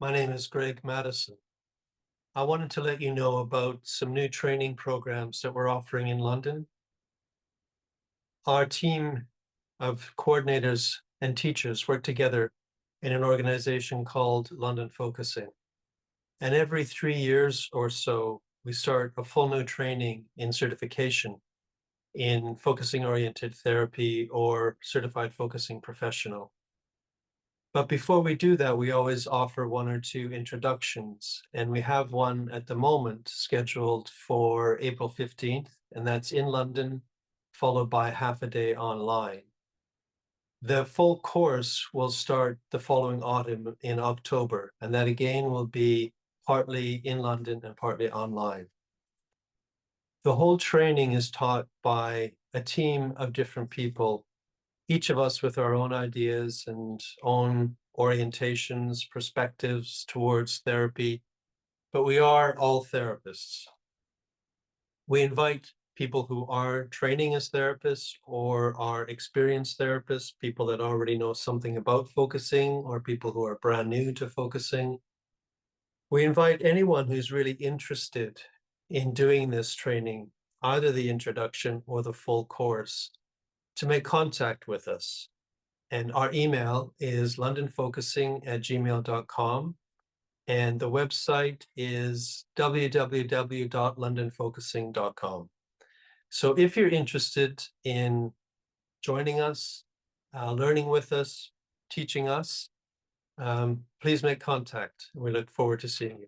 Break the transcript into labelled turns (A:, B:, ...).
A: My name is Greg Madison. I wanted to let you know about some new training programs that we're offering in London. Our team of coordinators and teachers work together in an organization called London Focusing. And every 3 years or so, we start a full new training in certification in focusing oriented therapy or certified focusing professional. But before we do that, we always offer one or two introductions, and we have one at the moment scheduled for April 15th, and that's in London, followed by half a day online. The full course will start the following autumn in October, and that again will be partly in London and partly online. The whole training is taught by a team of different people, each of us with our own ideas and own orientations, perspectives towards therapy, but we are all therapists. We invite people who are training as therapists or are experienced therapists, people that already know something about focusing or people who are brand new to focusing. We invite anyone who's really interested in doing this training, either the introduction or the full course, to make contact with us. And our email is londonfocusing@gmail.com. And the website is www.londonfocusing.com. So if you're interested in joining us, learning with us, teaching us, please make contact. We look forward to seeing you.